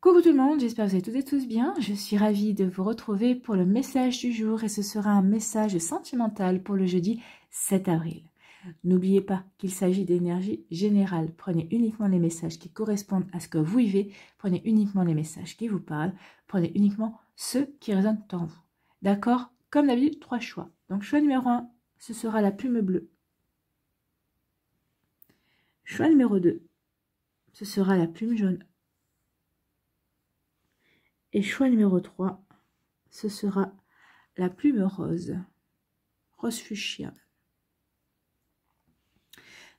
Coucou tout le monde, j'espère que vous allez toutes et tous bien. Je suis ravie de vous retrouver pour le message du jour et ce sera un message sentimental pour le jeudi 7 avril. N'oubliez pas qu'il s'agit d'énergie générale. Prenez uniquement les messages qui correspondent à ce que vous vivez. Prenez uniquement les messages qui vous parlent. Prenez uniquement ceux qui résonnent en vous. D'accord? Comme d'habitude, 3 choix. Donc choix numéro 1, ce sera la plume bleue. Choix numéro 2, ce sera la plume jaune. Et choix numéro 3, ce sera la plume rose. Rose fuchsia.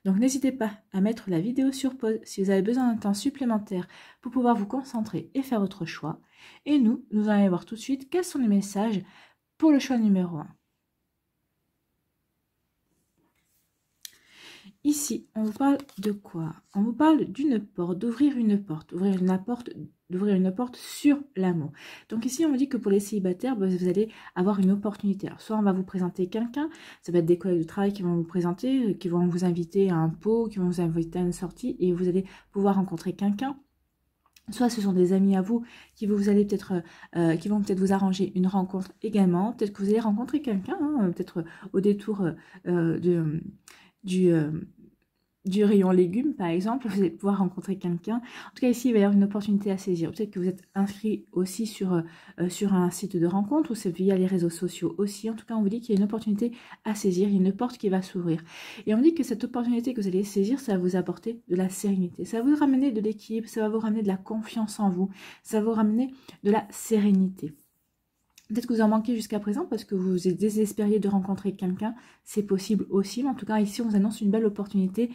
Donc n'hésitez pas à mettre la vidéo sur pause si vous avez besoin d'un temps supplémentaire pour pouvoir vous concentrer et faire votre choix. Et nous allons voir tout de suite quels sont les messages pour le choix numéro 1. Ici, on vous parle de quoi? On vous parle d'une porte, d'ouvrir une porte, d'ouvrir une porte sur l'amour. Donc ici, on vous dit que pour les célibataires, vous allez avoir une opportunité. Alors, soit on va vous présenter quelqu'un, ça va être des collègues de travail qui vont vous présenter, qui vont vous inviter à un pot, qui vont vous inviter à une sortie, et vous allez pouvoir rencontrer quelqu'un. Soit ce sont des amis à vous qui vont peut-être vous arranger une rencontre également. Peut-être que vous allez rencontrer quelqu'un, peut-être au détour du rayon légumes par exemple, vous allez pouvoir rencontrer quelqu'un. En tout cas ici il va y avoir une opportunité à saisir. Peut-être que vous êtes inscrit aussi sur un site de rencontre ou c'est via les réseaux sociaux aussi. En tout cas on vous dit qu'il y a une opportunité à saisir, il y a une porte qui va s'ouvrir. Et on dit que cette opportunité que vous allez saisir, ça va vous apporter de la sérénité, ça va vous ramener de l'équilibre, ça va vous ramener de la confiance en vous, ça va vous ramener de la sérénité. Peut-être que vous en manquez jusqu'à présent parce que vous êtes désespériez de rencontrer quelqu'un, c'est possible aussi. Mais en tout cas, ici, on vous annonce une belle opportunité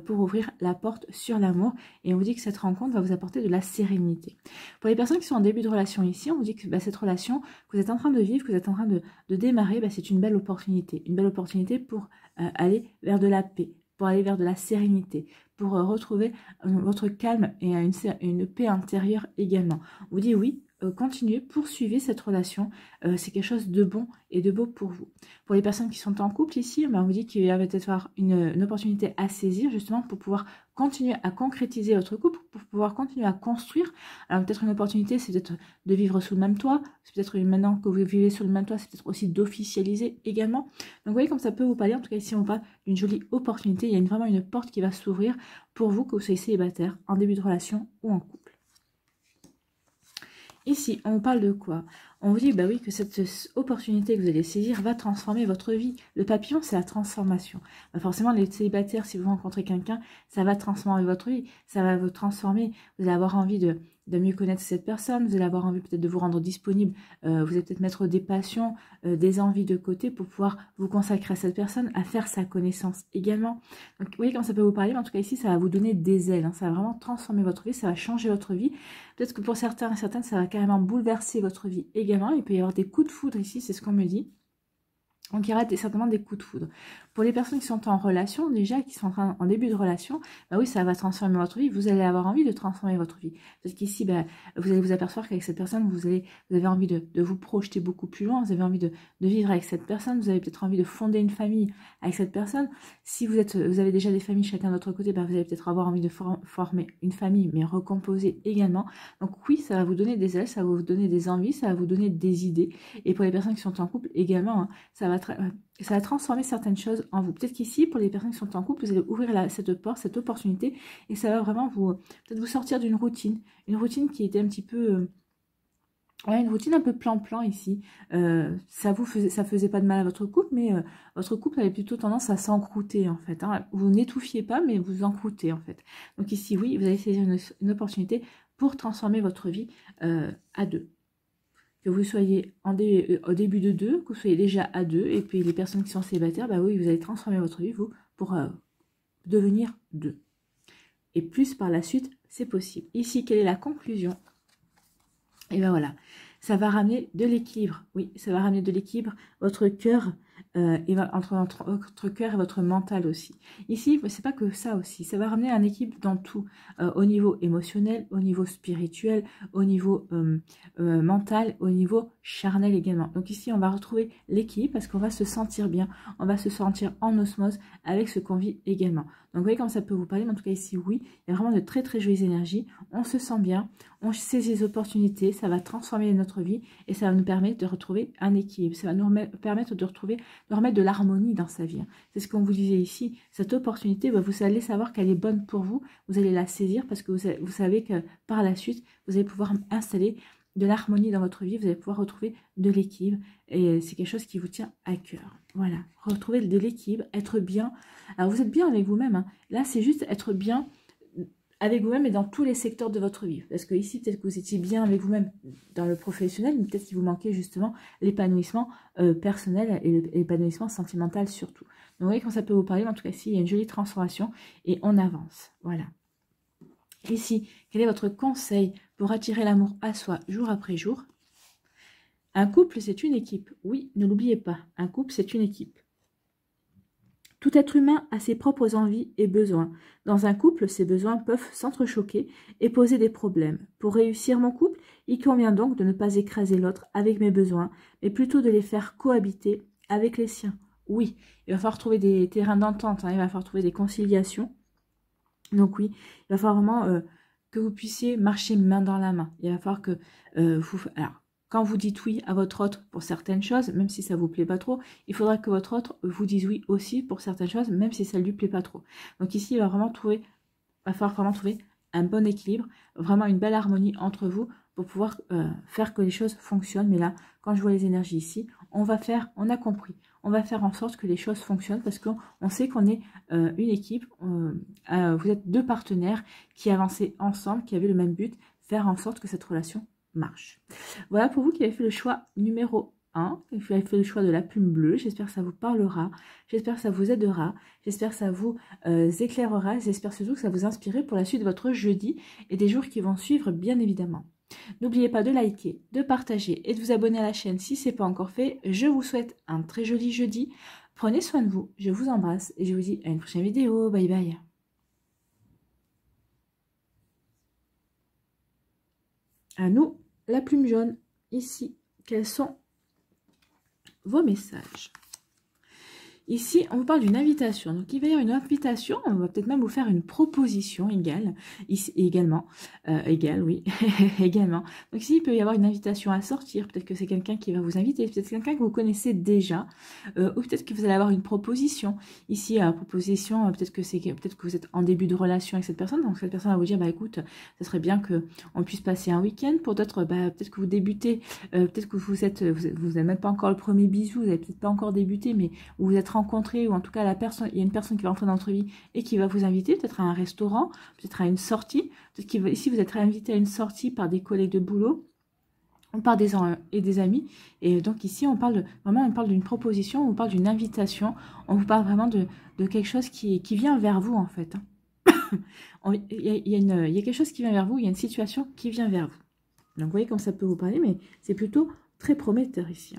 pour ouvrir la porte sur l'amour. Et on vous dit que cette rencontre va vous apporter de la sérénité. Pour les personnes qui sont en début de relation ici, on vous dit que cette relation que vous êtes en train de vivre, que vous êtes en train de démarrer, c'est une belle opportunité. Une belle opportunité pour aller vers de la paix, pour aller vers de la sérénité, pour retrouver votre calme et une paix intérieure également. On vous dit oui. Continuez, poursuivez cette relation, c'est quelque chose de bon et de beau pour vous. Pour les personnes qui sont en couple ici, on vous dit qu'il va peut-être avoir une opportunité à saisir justement pour pouvoir continuer à concrétiser votre couple, pour pouvoir continuer à construire. Alors peut-être une opportunité, c'est peut-être de vivre sous le même toit, c'est peut-être maintenant que vous vivez sous le même toit, c'est peut-être aussi d'officialiser également. Donc vous voyez comme ça peut vous parler, en tout cas ici on parle d'une jolie opportunité, il y a vraiment une porte qui va s'ouvrir pour vous que vous soyez célibataire, en début de relation ou en couple. Ici, on parle de quoi? On vous dit oui, que cette opportunité que vous allez saisir va transformer votre vie. Le papillon, c'est la transformation. Forcément, les célibataires, si vous rencontrez quelqu'un, ça va transformer votre vie. Ça va vous transformer. Vous allez avoir envie de mieux connaître cette personne. Vous allez avoir envie peut-être de vous rendre disponible. Vous allez peut-être mettre des passions, des envies de côté pour pouvoir vous consacrer à cette personne, à faire sa connaissance également. Donc, vous voyez comment ça peut vous parler. Mais en tout cas, ici, ça va vous donner des ailes. Ça va vraiment transformer votre vie. Ça va changer votre vie. Peut-être que pour certains et certaines, ça va carrément bouleverser votre vie également. Il peut y avoir des coups de foudre ici, c'est ce qu'on me dit. Donc il y aura certainement des coups de foudre. Pour les personnes qui sont en relation, déjà, qui sont en début de relation, oui, ça va transformer votre vie. Vous allez avoir envie de transformer votre vie. Parce qu'ici, vous allez vous apercevoir qu'avec cette personne, vous avez envie de vous projeter beaucoup plus loin. Vous avez envie de vivre avec cette personne. Vous avez peut-être envie de fonder une famille avec cette personne. Si vous avez déjà des familles chacun de votre côté, vous allez peut-être avoir envie de former une famille, mais recomposer également. Donc oui, ça va vous donner des ailes, ça va vous donner des envies, ça va vous donner des idées. Et pour les personnes qui sont en couple également, ça va transformer certaines choses en vous. Peut-être qu'ici, pour les personnes qui sont en couple, vous allez ouvrir cette porte, cette opportunité, et ça va vraiment peut-être vous sortir d'une routine. Une routine qui était un petit peu... une routine un peu plan-plan ici. Ça faisait pas de mal à votre couple, mais votre couple avait plutôt tendance à s'encrouter en fait. Vous n'étouffiez pas, mais vous encroutez en fait. Donc ici, oui, vous allez saisir une opportunité pour transformer votre vie à deux. Que vous soyez au début de deux, que vous soyez déjà à deux, et puis les personnes qui sont célibataires, oui, vous allez transformer votre vie, vous, pour devenir deux. Et plus par la suite, c'est possible. Ici, quelle est la conclusion? Et voilà, ça va ramener de l'équilibre. Oui, ça va ramener de l'équilibre. Votre cœur, entre votre cœur et votre mental aussi. Ici, c'est pas que ça aussi. Ça va ramener un équilibre dans tout. Au niveau émotionnel, au niveau spirituel, au niveau mental, au niveau charnel également. Donc ici, on va retrouver l'équilibre parce qu'on va se sentir bien. On va se sentir en osmose avec ce qu'on vit également. Donc, vous voyez comment ça peut vous parler. Mais en tout cas, ici, oui, il y a vraiment de très, très jolies énergies. On se sent bien, on saisit les opportunités, ça va transformer notre vie et ça va nous permettre de retrouver un équilibre. Ça va nous permettre de remettre de l'harmonie dans sa vie. C'est ce qu'on vous disait ici. Cette opportunité, bah, vous allez savoir qu'elle est bonne pour vous. Vous allez la saisir parce que vous savez que par la suite, vous allez pouvoir installer de l'harmonie dans votre vie, vous allez pouvoir retrouver de l'équilibre et c'est quelque chose qui vous tient à cœur. Voilà, retrouver de l'équilibre, être bien. Alors vous êtes bien avec vous-même, hein. Là c'est juste être bien avec vous-même et dans tous les secteurs de votre vie. Parce que ici peut-être que vous étiez bien avec vous-même dans le professionnel, mais peut-être qu'il vous manquait justement l'épanouissement personnel et l'épanouissement sentimental surtout. Donc vous voyez quand ça peut vous parler, mais en tout cas ici il y a une jolie transformation et on avance. Voilà. Ici, quel est votre conseil pour attirer l'amour à soi jour après jour? Un couple, c'est une équipe. Oui, ne l'oubliez pas, un couple, c'est une équipe. Tout être humain a ses propres envies et besoins. Dans un couple, ces besoins peuvent s'entrechoquer et poser des problèmes. Pour réussir mon couple, il convient donc de ne pas écraser l'autre avec mes besoins, mais plutôt de les faire cohabiter avec les siens. Oui, il va falloir trouver des terrains d'entente, hein, il va falloir trouver des conciliations. Donc oui, il va falloir vraiment que vous puissiez marcher main dans la main. Il va falloir que vous... Alors, quand vous dites oui à votre autre pour certaines choses, même si ça ne vous plaît pas trop, il faudra que votre autre vous dise oui aussi pour certaines choses, même si ça ne lui plaît pas trop. Donc ici, il va falloir vraiment trouver un bon équilibre, vraiment une belle harmonie entre vous pour pouvoir faire que les choses fonctionnent. Mais là, quand je vois les énergies ici, on a compris. On va faire en sorte que les choses fonctionnent parce qu'on sait qu'on est une équipe. Vous êtes deux partenaires qui avancent ensemble, qui avaient le même but, faire en sorte que cette relation marche. Voilà pour vous qui avez fait le choix numéro 1, qui avez fait le choix de la plume bleue. J'espère que ça vous parlera, j'espère que ça vous aidera, j'espère que ça vous éclairera, j'espère surtout que ça vous inspirera pour la suite de votre jeudi et des jours qui vont suivre bien évidemment. N'oubliez pas de liker, de partager et de vous abonner à la chaîne si ce n'est pas encore fait. Je vous souhaite un très joli jeudi. Prenez soin de vous, je vous embrasse et je vous dis à une prochaine vidéo. Bye bye. À nous, la plume jaune, ici. Quels sont vos messages? Ici, on vous parle d'une invitation. Donc, il va y avoir une invitation. On va peut-être même vous faire une proposition égale. Ici, également. Égale, oui. Également. Donc, ici, il peut y avoir une invitation à sortir. Peut-être que c'est quelqu'un qui va vous inviter. Peut-être quelqu'un que vous connaissez déjà. Ou peut-être que vous allez avoir une proposition. Ici, proposition, peut-être que vous êtes en début de relation avec cette personne. Donc, cette personne va vous dire, bah écoute, ça serait bien qu'on puisse passer un week-end. Pour d'autres, bah, peut-être que vous débutez. Peut-être que vous n'avez même pas encore le premier bisou. Vous n'avez peut-être pas encore débuté, mais vous êtes rencontrer, ou en tout cas il y a une personne qui va entrer dans votre vie et qui va vous inviter peut-être à un restaurant, peut-être à une sortie, peut-être ici vous êtes invité à une sortie par des collègues de boulot, on parle des amis, et donc ici on parle d'une proposition, on parle d'une invitation, on vous parle vraiment de quelque chose qui vient vers vous en fait. Il y a quelque chose qui vient vers vous, il y a une situation qui vient vers vous. Donc vous voyez comme ça peut vous parler, mais c'est plutôt très prometteur ici.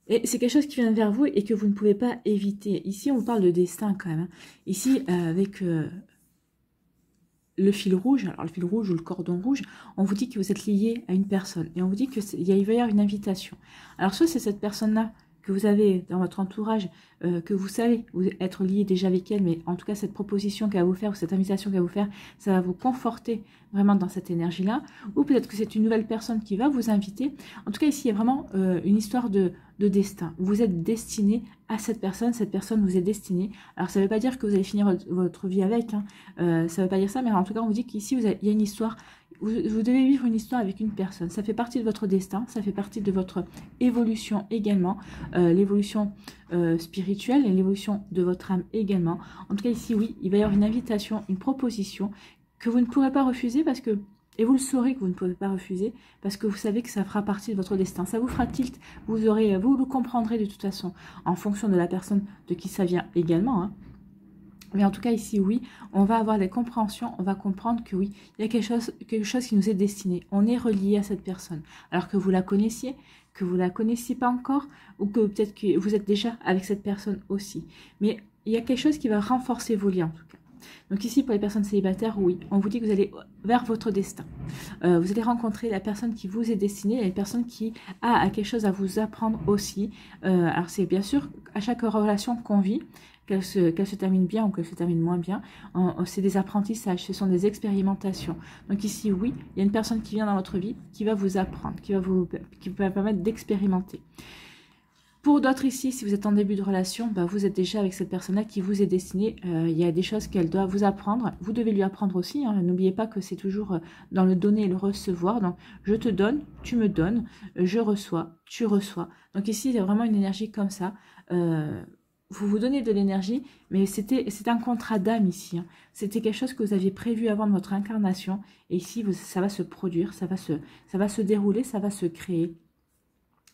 Et c'est quelque chose qui vient vers vous et que vous ne pouvez pas éviter. Ici, on vous parle de destin quand même. Ici, avec le fil rouge, alors le fil rouge ou le cordon rouge, on vous dit que vous êtes lié à une personne. Et on vous dit qu'il va y avoir une invitation. Alors, soit c'est cette personne-là que vous avez dans votre entourage, que vous savez être lié déjà avec elle, mais en tout cas cette proposition qu'elle va vous faire ou cette invitation qu'elle va vous faire, ça va vous conforter vraiment dans cette énergie-là, ou peut-être que c'est une nouvelle personne qui va vous inviter. En tout cas ici il y a vraiment une histoire de destin. Vous êtes destiné à cette personne vous est destinée. Alors ça ne veut pas dire que vous allez finir votre vie avec, hein. Ça ne veut pas dire ça, mais en tout cas on vous dit qu'ici il y a une histoire. Vous devez vivre une histoire avec une personne. Ça fait partie de votre destin, ça fait partie de votre évolution également, l'évolution spirituelle et l'évolution de votre âme également. En tout cas ici, oui, il va y avoir une invitation, une proposition que vous ne pourrez pas refuser parce que, et vous le saurez que vous ne pouvez pas refuser parce que vous savez que ça fera partie de votre destin. Ça vous fera tilt, vous le comprendrez de toute façon en fonction de la personne de qui ça vient également, hein. Mais en tout cas, ici, oui, on va avoir des compréhensions, on va comprendre que oui, il y a quelque chose qui nous est destiné. On est relié à cette personne. Alors que vous la connaissiez, que vous ne la connaissiez pas encore, ou que peut-être que vous êtes déjà avec cette personne aussi. Mais il y a quelque chose qui va renforcer vos liens, en tout cas. Donc ici, pour les personnes célibataires, oui, on vous dit que vous allez vers votre destin. Vous allez rencontrer la personne qui vous est destinée, et une personne qui a quelque chose à vous apprendre aussi. Alors c'est bien sûr, à chaque relation qu'on vit, qu'elle se termine bien ou qu'elle se termine moins bien. C'est des apprentissages, ce sont des expérimentations. Donc ici, oui, il y a une personne qui vient dans votre vie qui va vous apprendre, qui va vous permettre d'expérimenter. Pour d'autres ici, si vous êtes en début de relation, bah, vous êtes déjà avec cette personne-là qui vous est destinée. Il y a des choses qu'elle doit vous apprendre. Vous devez lui apprendre aussi. Hein. N'oubliez pas que c'est toujours dans le donner et le recevoir. Donc, je te donne, tu me donnes, je reçois, tu reçois. Donc ici, il y a vraiment une énergie comme ça. Vous vous donnez de l'énergie, mais c'était un contrat d'âme ici. Hein. C'était quelque chose que vous aviez prévu avant de votre incarnation. Et ici, ça va se produire, ça va se dérouler, ça va se créer.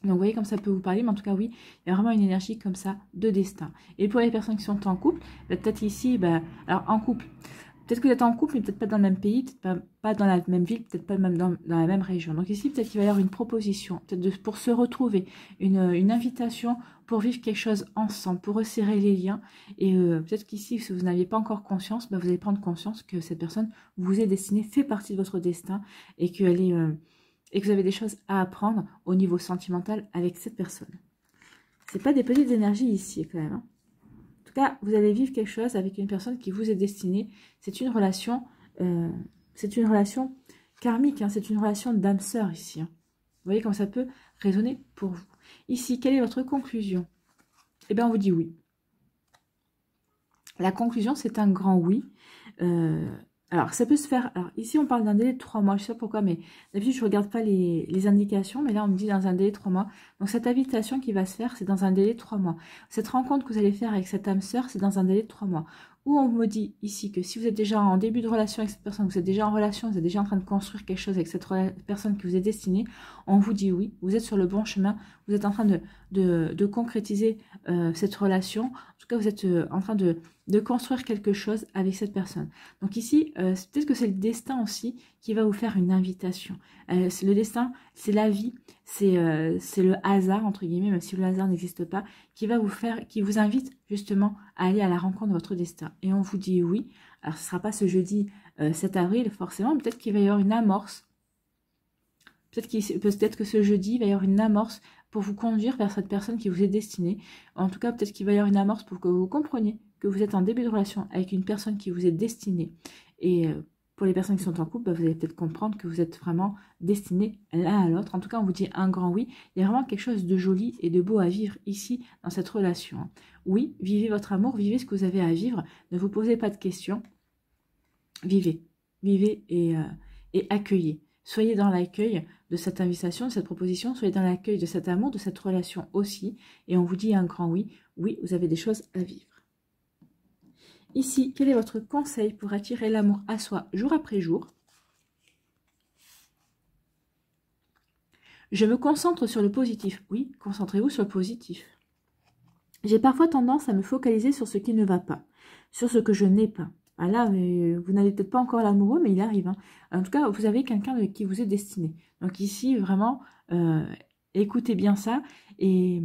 Donc, vous voyez comme ça peut vous parler, mais en tout cas, oui, il y a vraiment une énergie comme ça de destin. Et pour les personnes qui sont en couple, peut-être ici, alors en couple, peut-être que vous êtes en couple, mais peut-être pas dans le même pays, peut-être pas dans la même ville, peut-être pas même dans la même région. Donc ici, peut-être qu'il va y avoir une proposition, peut-être pour se retrouver, une invitation pour vivre quelque chose ensemble, pour resserrer les liens. Et peut-être qu'ici, si vous n'aviez pas encore conscience, vous allez prendre conscience que cette personne vous est destinée, fait partie de votre destin, et qu'elle est... et que vous avez des choses à apprendre au niveau sentimental avec cette personne. C'est pas des petites énergies ici, quand même. Hein. En tout cas, vous allez vivre quelque chose avec une personne qui vous est destinée. C'est une relation karmique, hein, c'est une relation d'âme-sœur ici. Hein. Vous voyez comment ça peut résonner pour vous. Ici, quelle est votre conclusion? Eh bien, on vous dit oui. La conclusion, c'est un grand oui. Alors, ça peut se faire... Alors, ici, on parle d'un délai de 3 mois. Je ne sais pas pourquoi, mais d'habitude, je ne regarde pas les indications. Mais là, on me dit dans un délai de 3 mois. Donc, cette invitation qui va se faire, c'est dans un délai de 3 mois. Cette rencontre que vous allez faire avec cette âme sœur, c'est dans un délai de 3 mois. Ou on me dit ici que si vous êtes déjà en début de relation avec cette personne, vous êtes déjà en relation, vous êtes déjà en train de construire quelque chose avec cette personne qui vous est destinée, on vous dit oui, vous êtes sur le bon chemin, vous êtes en train de concrétiser cette relation. En tout cas, vous êtes en train de construire quelque chose avec cette personne. Donc ici, peut-être que c'est le destin aussi qui va vous faire une invitation. Le destin, c'est la vie, c'est le hasard, entre guillemets, même si le hasard n'existe pas, qui vous invite justement à aller à la rencontre de votre destin. Et on vous dit oui. Alors, ce ne sera pas ce jeudi 7 avril, forcément, peut-être qu'il va y avoir une amorce. Peut-être que ce jeudi, il va y avoir une amorce pour vous conduire vers cette personne qui vous est destinée. En tout cas, peut-être qu'il va y avoir une amorce pour que vous compreniez que vous êtes en début de relation avec une personne qui vous est destinée. Et pour les personnes qui sont en couple, vous allez peut-être comprendre que vous êtes vraiment destinés l'un à l'autre. En tout cas, on vous dit un grand oui. Il y a vraiment quelque chose de joli et de beau à vivre ici, dans cette relation. Oui, vivez votre amour, vivez ce que vous avez à vivre. Ne vous posez pas de questions. Vivez. Vivez et accueillez. Soyez dans l'accueil de cette invitation, de cette proposition. Soyez dans l'accueil de cet amour, de cette relation aussi. Et on vous dit un grand oui. Oui, vous avez des choses à vivre. Ici, quel est votre conseil pour attirer l'amour à soi jour après jour? Je me concentre sur le positif. Oui, concentrez-vous sur le positif. J'ai parfois tendance à me focaliser sur ce qui ne va pas, sur ce que je n'ai pas. Ah là, vous n'avez peut-être pas encore l'amoureux, mais il arrive. Hein. En tout cas, vous avez quelqu'un qui vous est destiné. Donc ici, vraiment, écoutez bien ça et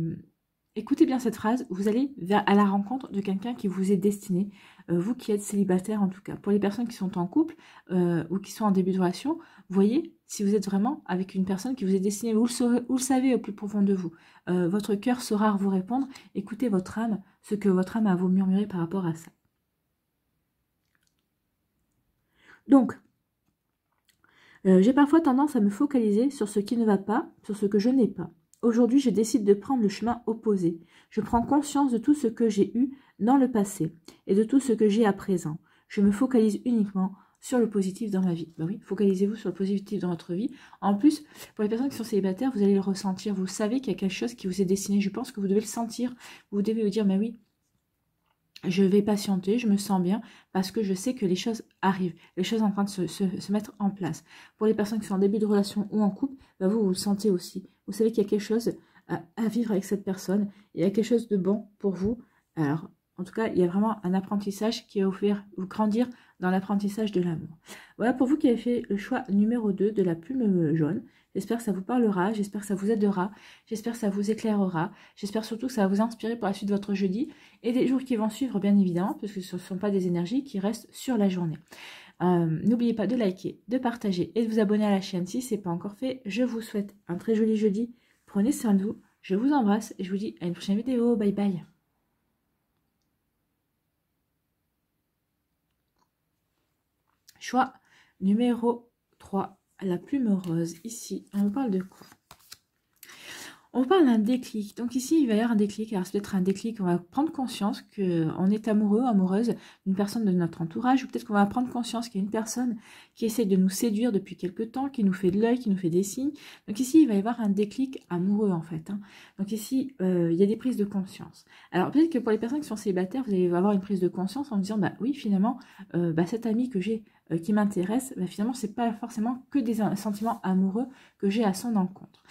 écoutez bien cette phrase. Vous allez à la rencontre de quelqu'un qui vous est destiné. Vous qui êtes célibataire en tout cas. Pour les personnes qui sont en couple ou qui sont en début de relation, voyez si vous êtes vraiment avec une personne qui vous est destinée. Vous le savez au plus profond de vous. Votre cœur saura vous répondre. Écoutez votre âme, ce que votre âme a à vous murmurer par rapport à ça. Donc, j'ai parfois tendance à me focaliser sur ce qui ne va pas, sur ce que je n'ai pas. Aujourd'hui, je décide de prendre le chemin opposé. Je prends conscience de tout ce que j'ai eu dans le passé et de tout ce que j'ai à présent. Je me focalise uniquement sur le positif dans ma vie. Ben oui, focalisez-vous sur le positif dans votre vie. En plus, pour les personnes qui sont célibataires, vous allez le ressentir. Vous savez qu'il y a quelque chose qui vous est destiné. Je pense que vous devez le sentir. Vous devez vous dire, mais oui, je vais patienter, je me sens bien parce que je sais que les choses arrivent, les choses sont en train de se mettre en place. Pour les personnes qui sont en début de relation ou en couple, ben vous le sentez aussi. Vous savez qu'il y a quelque chose à vivre avec cette personne, il y a quelque chose de bon pour vous. Alors, en tout cas, il y a vraiment un apprentissage qui va vous grandir dans l'apprentissage de l'amour. Voilà pour vous qui avez fait le choix numéro 2 de la plume jaune. J'espère que ça vous parlera, j'espère que ça vous aidera, j'espère que ça vous éclairera, j'espère surtout que ça va vous inspirer pour la suite de votre jeudi et des jours qui vont suivre bien évidemment, parce que ce ne sont pas des énergies qui restent sur la journée. N'oubliez pas de liker, de partager et de vous abonner à la chaîne si ce n'est pas encore fait. Je vous souhaite un très joli jeudi, prenez soin de vous, je vous embrasse et je vous dis à une prochaine vidéo, bye bye. Choix numéro 3, la plume rose. Ici, on vous parle de quoi? On parle d'un déclic. Donc ici, il va y avoir un déclic. Alors, c'est peut-être un déclic, on va prendre conscience qu'on est amoureux, amoureuse d'une personne de notre entourage, ou peut-être qu'on va prendre conscience qu'il y a une personne qui essaie de nous séduire depuis quelque temps, qui nous fait de l'œil, qui nous fait des signes. Donc ici, il va y avoir un déclic amoureux, en fait. Donc ici, il y a des prises de conscience. Alors, peut-être que pour les personnes qui sont célibataires, vous allez avoir une prise de conscience en disant, bah oui, finalement, cet ami que j'ai qui m'intéresse, bah, finalement, c'est pas forcément que des sentiments amoureux que j'ai à son encontre.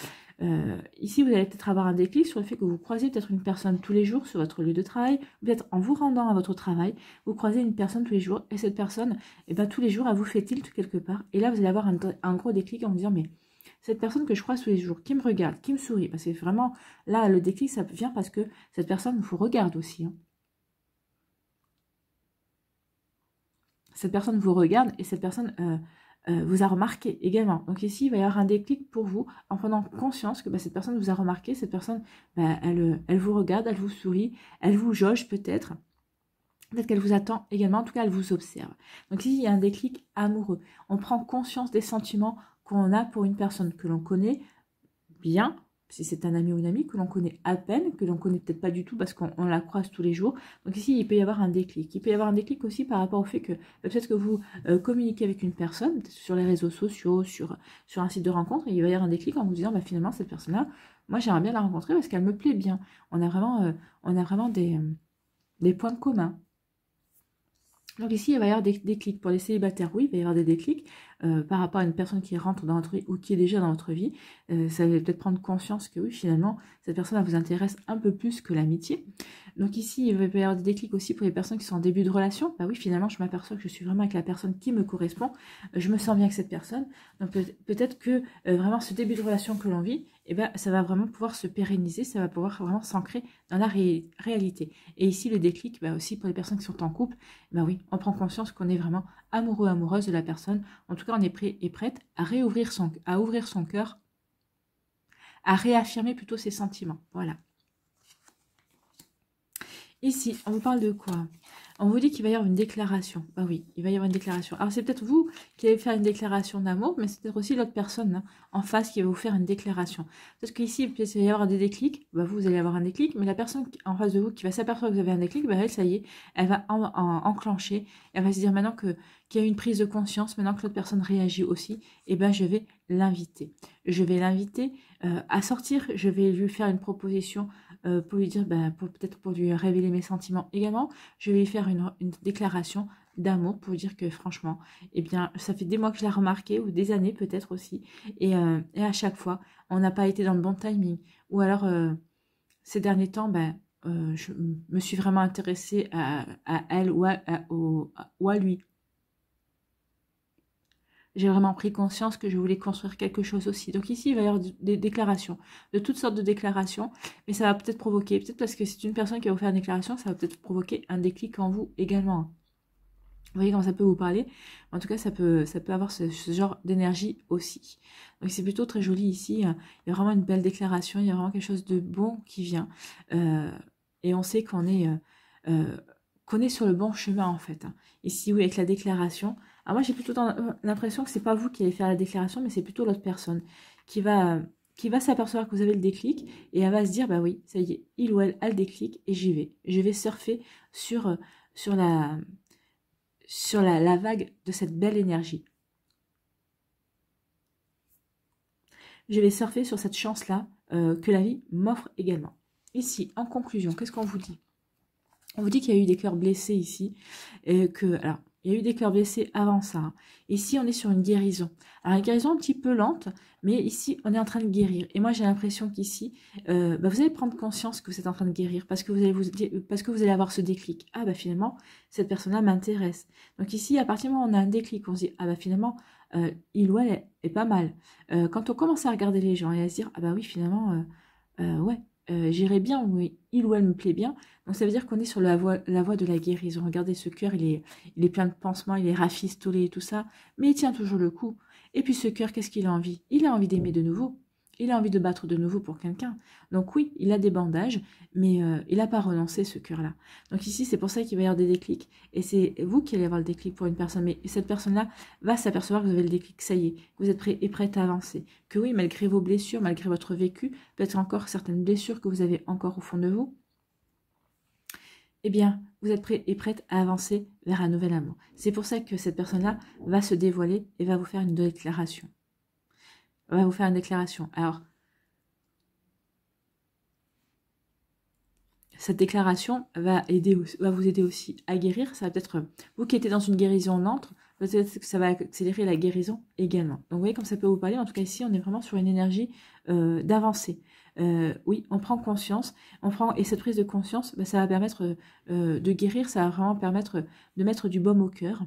Ici, vous allez peut-être avoir un déclic sur le fait que vous croisez peut-être une personne tous les jours sur votre lieu de travail, peut-être en vous rendant à votre travail, vous croisez une personne tous les jours, et cette personne, eh ben, tous les jours, elle vous fait tilt quelque part, et là, vous allez avoir un gros déclic en vous disant, mais cette personne que je croise tous les jours, qui me regarde, qui me sourit, parce que vraiment, là, le déclic, ça vient parce que cette personne vous regarde aussi. Cette personne vous regarde, et cette personne... vous a remarqué également. Donc ici, il va y avoir un déclic pour vous en prenant conscience que cette personne vous a remarqué, cette personne, elle vous regarde, elle vous sourit, elle vous jauge peut-être. Peut-être qu'elle vous attend également, en tout cas, elle vous observe. Donc ici, il y a un déclic amoureux. On prend conscience des sentiments qu'on a pour une personne que l'on connaît bien, si c'est un ami ou une amie que l'on connaît à peine, que l'on connaît peut-être pas du tout parce qu'on la croise tous les jours. Donc ici, il peut y avoir un déclic. Il peut y avoir un déclic aussi par rapport au fait que peut-être que vous communiquez avec une personne, sur les réseaux sociaux, sur un site de rencontre, et il va y avoir un déclic en vous disant, finalement, cette personne-là, moi, j'aimerais bien la rencontrer parce qu'elle me plaît bien. On a vraiment des points communs. Donc ici, il va y avoir des déclics. Pour les célibataires, oui, il va y avoir des déclics par rapport à une personne qui rentre dans votre vie ou qui est déjà dans votre vie. Ça va peut-être prendre conscience que oui, finalement, cette personne vous intéresse un peu plus que l'amitié. Donc ici, il va y avoir des déclics aussi pour les personnes qui sont en début de relation. Bah oui, finalement, je m'aperçois que je suis vraiment avec la personne qui me correspond. Je me sens bien avec cette personne. Donc peut-être que vraiment ce début de relation que l'on vit, ça va vraiment pouvoir se pérenniser, ça va pouvoir vraiment s'ancrer dans la réalité. Et ici, le déclic, aussi pour les personnes qui sont en couple, oui, on prend conscience qu'on est vraiment amoureux, amoureuse de la personne. En tout cas, on est prêt et prête à ouvrir son cœur, à réaffirmer plutôt ses sentiments. Voilà. Ici, on vous parle de quoi? On vous dit qu'il va y avoir une déclaration. Bah oui, il va y avoir une déclaration. Alors, c'est peut-être vous qui allez faire une déclaration d'amour, mais c'est peut-être aussi l'autre personne en face qui va vous faire une déclaration. Parce qu'ici, il va y avoir des déclics. Vous allez avoir un déclic, mais la personne en face de vous qui va s'apercevoir que vous avez un déclic, elle, ça y est, elle va enclencher. Elle va se dire maintenant qu'il y a une prise de conscience, maintenant que l'autre personne réagit aussi, je vais l'inviter. Je vais l'inviter à sortir. Je vais lui faire une proposition pour lui dire, peut-être pour lui révéler mes sentiments également. Je vais lui faire une déclaration d'amour pour dire que franchement, ça fait des mois que je l'ai remarqué, ou des années peut-être aussi, et à chaque fois, on n'a pas été dans le bon timing, ou alors ces derniers temps, je me suis vraiment intéressée à elle ou à lui. J'ai vraiment pris conscience que je voulais construire quelque chose aussi. Donc ici, il va y avoir des déclarations, de toutes sortes de déclarations, mais ça va peut-être provoquer, peut-être parce que c'est une personne qui va vous faire une déclaration, ça va peut-être provoquer un déclic en vous également. Vous voyez comment ça peut vous parler? En tout cas, ça peut avoir ce genre d'énergie aussi. Donc c'est plutôt très joli ici. Il y a vraiment une belle déclaration, il y a vraiment quelque chose de bon qui vient. Et on sait qu'on est sur le bon chemin en fait. Ici, oui, avec la déclaration. Alors moi, j'ai plutôt l'impression que c'est pas vous qui allez faire la déclaration, mais c'est plutôt l'autre personne qui va s'apercevoir que vous avez le déclic, et elle va se dire, oui, ça y est, il ou elle a le déclic, et j'y vais. Je vais surfer sur la vague de cette belle énergie. Je vais surfer sur cette chance-là que la vie m'offre également. Ici, en conclusion, qu'est-ce qu'on vous dit? On vous dit qu'il y a eu des cœurs blessés ici, et alors, il y a eu des cœurs blessés avant ça. Ici, on est sur une guérison. Alors, une guérison un petit peu lente, mais ici, on est en train de guérir. Et moi, j'ai l'impression qu'ici, vous allez prendre conscience que vous êtes en train de guérir, parce que vous allez avoir ce déclic. Ah, finalement, cette personne-là m'intéresse. Donc ici, à partir du moment où on a un déclic, on se dit, finalement, il ou elle est pas mal. Quand on commence à regarder les gens et à se dire, oui, finalement, ouais, j'irai bien, oui, il ou elle me plaît bien. Donc ça veut dire qu'on est sur la voie de la guérison. Regardez, ce cœur, il est plein de pansements, il est rafistolé et tout ça, mais il tient toujours le coup. Et puis ce cœur, qu'est-ce qu'il a envie? Il a envie d'aimer de nouveau. Il a envie de battre de nouveau pour quelqu'un. Donc oui, il a des bandages, mais il n'a pas renoncé, ce cœur-là. Donc ici, c'est pour ça qu'il va y avoir des déclics. Et c'est vous qui allez avoir le déclic pour une personne. Mais cette personne-là va s'apercevoir que vous avez le déclic. Ça y est, que vous êtes prêt et prête à avancer. Que oui, malgré vos blessures, malgré votre vécu, peut-être encore certaines blessures que vous avez encore au fond de vous, eh bien, vous êtes prêt et prête à avancer vers un nouvel amour. C'est pour ça que cette personne-là va se dévoiler et va vous faire une déclaration. Va vous faire une déclaration. Alors, cette déclaration va vous aider aussi à guérir. Ça va peut-être, vous qui étiez dans une guérison lente, peut-être que ça va accélérer la guérison également. Donc, vous voyez comme ça peut vous parler. En tout cas, ici, on est vraiment sur une énergie d'avancer. Oui, on prend conscience, et cette prise de conscience, ça va permettre de guérir, ça va vraiment permettre de mettre du baume au cœur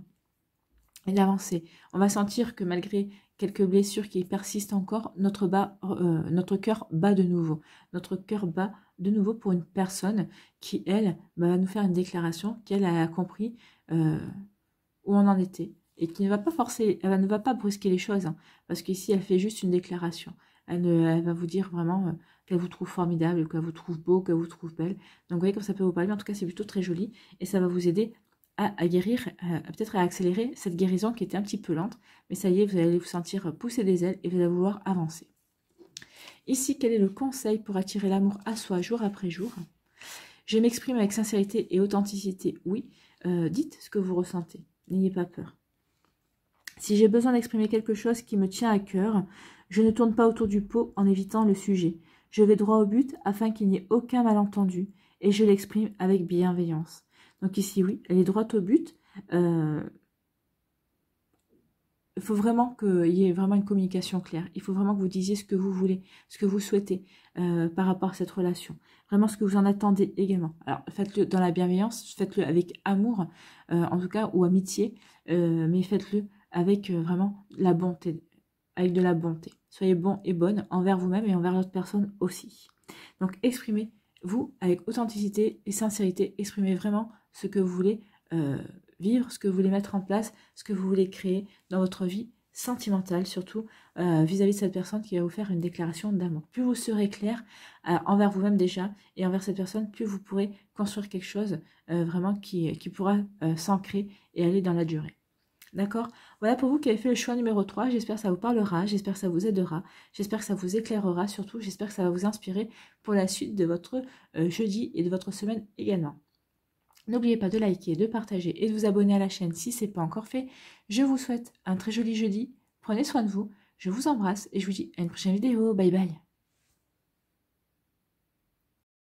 et d'avancer. On va sentir que malgré quelques blessures qui persistent encore, notre cœur bat de nouveau. Notre cœur bat de nouveau pour une personne qui, elle, va nous faire une déclaration, qu'elle a compris où on en était. Et qui ne va pas forcer, elle ne va pas brusquer les choses, hein, parce qu'ici, elle fait juste une déclaration. Elle va vous dire vraiment qu'elle vous trouve formidable, qu'elle vous trouve beau, qu'elle vous trouve belle. Donc, vous voyez comme ça peut vous parler. Mais en tout cas, c'est plutôt très joli. Et ça va vous aider à guérir, peut-être à accélérer cette guérison qui était un petit peu lente. Mais ça y est, vous allez vous sentir pousser des ailes et vous allez vouloir avancer. Ici, quel est le conseil pour attirer l'amour à soi jour après jour? Je m'exprime avec sincérité et authenticité. Oui, dites ce que vous ressentez. N'ayez pas peur. Si j'ai besoin d'exprimer quelque chose qui me tient à cœur, je ne tourne pas autour du pot en évitant le sujet. Je vais droit au but afin qu'il n'y ait aucun malentendu et je l'exprime avec bienveillance. Donc ici, oui, elle est droite au but. Il faut vraiment qu'il y ait vraiment une communication claire. Il faut vraiment que vous disiez ce que vous voulez, ce que vous souhaitez par rapport à cette relation. Vraiment ce que vous en attendez également. Alors, faites-le dans la bienveillance, faites-le avec amour, en tout cas, ou amitié, mais faites-le avec vraiment la bonté, avec de la bonté. Soyez bon et bonne envers vous-même et envers l'autre personne aussi. Donc, exprimez-vous avec authenticité et sincérité. Exprimez vraiment ce que vous voulez vivre, ce que vous voulez mettre en place, ce que vous voulez créer dans votre vie sentimentale, surtout vis-à-vis de cette personne qui va vous faire une déclaration d'amour. Plus vous serez clair envers vous-même déjà et envers cette personne, plus vous pourrez construire quelque chose vraiment qui pourra s'ancrer et aller dans la durée. D'accord? Voilà pour vous qui avez fait le choix numéro 3. J'espère que ça vous parlera, j'espère que ça vous aidera, j'espère que ça vous éclairera surtout, j'espère que ça va vous inspirer pour la suite de votre jeudi et de votre semaine également. N'oubliez pas de liker, de partager et de vous abonner à la chaîne si ce n'est pas encore fait. Je vous souhaite un très joli jeudi. Prenez soin de vous. Je vous embrasse et je vous dis à une prochaine vidéo. Bye bye.